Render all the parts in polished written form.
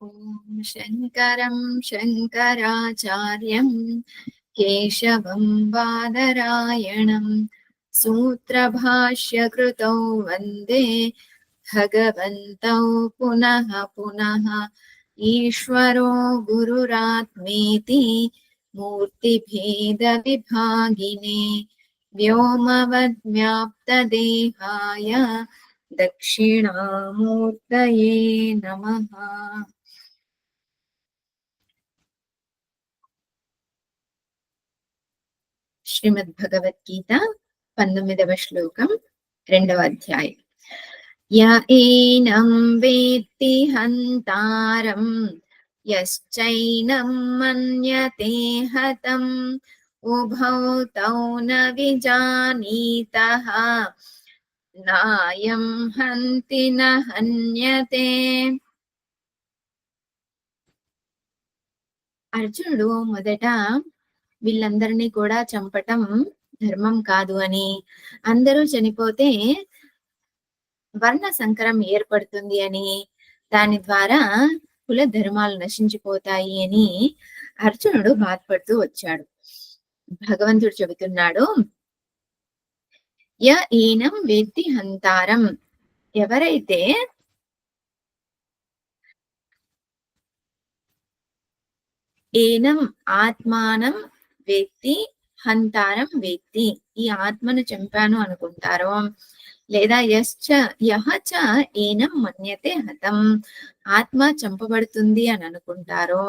ॐ शङ्करं शङ्कराचार्यं केशवं बादरायणं सूत्रभाष्यकृतौ वन्दे भगवन्तौ पुनः पुनः। ईश्वरो गुरुरात्मेति मूर्तिभेदविभागिने व्योमवद्व्याप्तदेहाय दक्षिणामूर्तये नमः। శ్రీమద్భగవద్గీత 19వ శ్లోకం 2వ అధ్యాయం. య ఏనం వేత్తి హంతారం యశ్చైనం మన్యతే హతం ఉభౌ తౌ న విజానీతః నాయం హంతి న హన్యతే. అర్జునుడు మొదట వీళ్ళందరినీ కూడా చంపటం ధర్మం కాదు అని, అందరూ చనిపోతే వర్ణ సంకరం ఏర్పడుతుంది అని, దాని ద్వారా కుల ధర్మాలు నశించిపోతాయి అని అర్జునుడు బాధపడుతూ వచ్చాడు. భగవంతుడు చెబుతున్నాడు, య ఏనం వేత్తి హంతారం, ఎవరైతే ఏనం ఆత్మానం వేత్తి హంతారం వేత్తి, ఈ ఆత్మను చంపాను అనుకుంటారో, లేదా యహ చ ఏనం మన్యతే హతం, ఆత్మ చంపబడుతుంది అని అనుకుంటారో,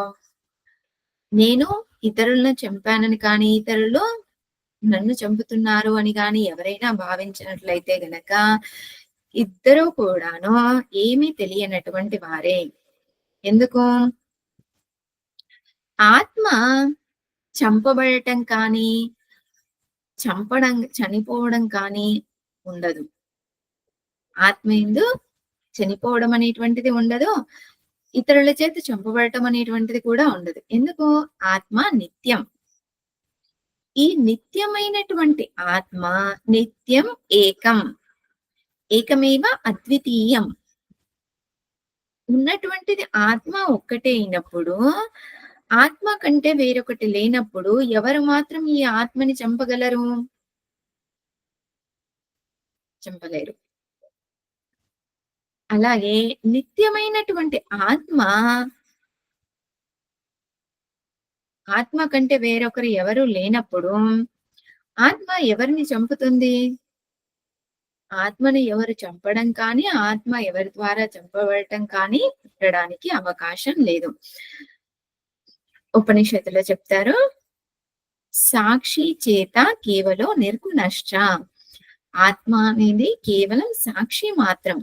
నేను ఇతరులను చంపానని కానీ ఇతరులు నన్ను చంపుతున్నారు అని కానీ ఎవరైనా భావించినట్లయితే గనక ఇద్దరు కూడాను ఏమీ తెలియనటువంటి వారే. ఎందుకు? ఆత్మ చంపబడటం కానీ చనిపోవడం కానీ ఉండదు. ఆత్మ ఎందు చనిపోవడం అనేటువంటిది ఉండదు, ఇతరుల చేత చంపబడటం అనేటువంటిది కూడా ఉండదు. ఎందుకు? ఆత్మ నిత్యం. ఈ నిత్యమైనటువంటి ఆత్మ నిత్యం ఏకం, ఏకమేవ అద్వితీయం ఉన్నటువంటిది ఆత్మ ఒక్కటే అయినప్పుడు, ఆత్మ కంటే వేరొకటి లేనప్పుడు ఎవరు మాత్రం ఈ ఆత్మని చంపగలరు? చంపలేరు. అలాగే నిత్యమైనటువంటి ఆత్మ కంటే వేరొకరు ఎవరు లేనప్పుడు ఆత్మ ఎవరిని చంపుతుంది? ఆత్మని ఎవరు చంపడం కానీ, ఆత్మ ఎవరి ద్వారా చంపబడటం కానీ ఉండడానికి అవకాశం లేదు. ఉపనిషత్తులో చెప్తారు, సాక్షి చేత కేవలం నిర్గుణశ్చ, ఆత్మ అనేది కేవలం సాక్షి మాత్రం,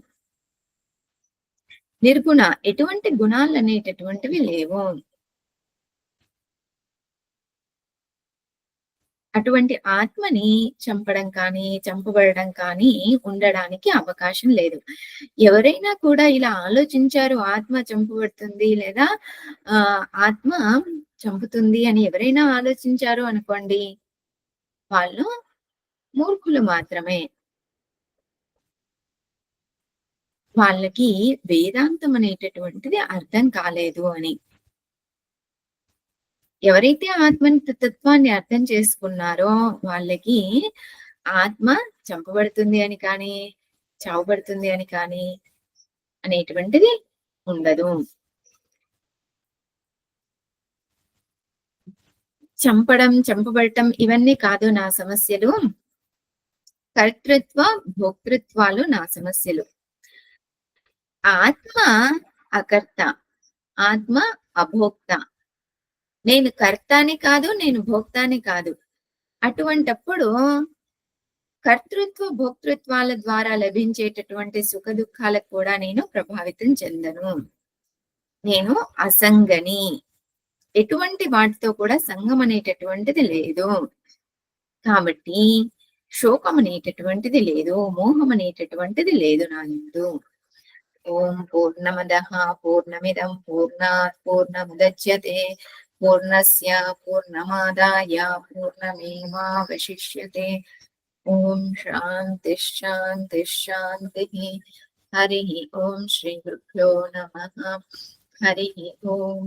నిర్గుణ, ఎటువంటి గుణాలు అనేటటువంటివి లేవు. అటువంటి ఆత్మని చంపడం కానీ చంపబడడం కానీ ఉండడానికి అవకాశం లేదు. ఎవరైనా కూడా ఇలా ఆలోచించారు, ఆత్మ చంపబడుతుంది లేదా ఆత్మ చంపుతుంది అని ఎవరైనా ఆలోచించారు అనుకోండి, వాళ్ళు మూర్ఖులు మాత్రమే. వాళ్ళకి వేదాంతం అనేటటువంటిది అర్థం కాలేదు అని. ఎవరైతే తత్వాన్ని అర్థం చేసుకున్నారో వాళ్ళకి ఆత్మ చంపబడుతుంది అని కానీ చావబడుతుంది అని కానీ అనేటువంటిది ఉండదు. చంపడం, చంపబడటం ఇవన్నీ కాదు నా సమస్యలు. కర్తృత్వ భోక్తృత్వాలు నా సమస్యలు. ఆత్మ అకర్త, ఆత్మ అభోక్త. నేను కర్తాని కాదు, నేను భోక్తాని కాదు. అటువంటప్పుడు కర్తృత్వ భోక్తృత్వాల ద్వారా లభించేటటువంటి సుఖ దుఃఖాలకు కూడా నేను ప్రభావితం చెందను. నేను అసంగని, ఎటువంటి వాటితో కూడా సంగం అనేటటువంటిది లేదు. కాబట్టి శోకం అనేటటువంటిది లేదు, మోహం అనేటటువంటిది లేదు నా యందు. ఓం పూర్ణమదః పూర్ణమిదం పూర్ణాత్ పూర్ణముదచ్యతే పూర్ణస్య పూర్ణమాదాయ పూర్ణమేవావశిష్యతే. ఓం శాంతి శాంతి శాంతి. హరి ఓం. శ్రీ గురుభ్యో నమః. హరి ఓం.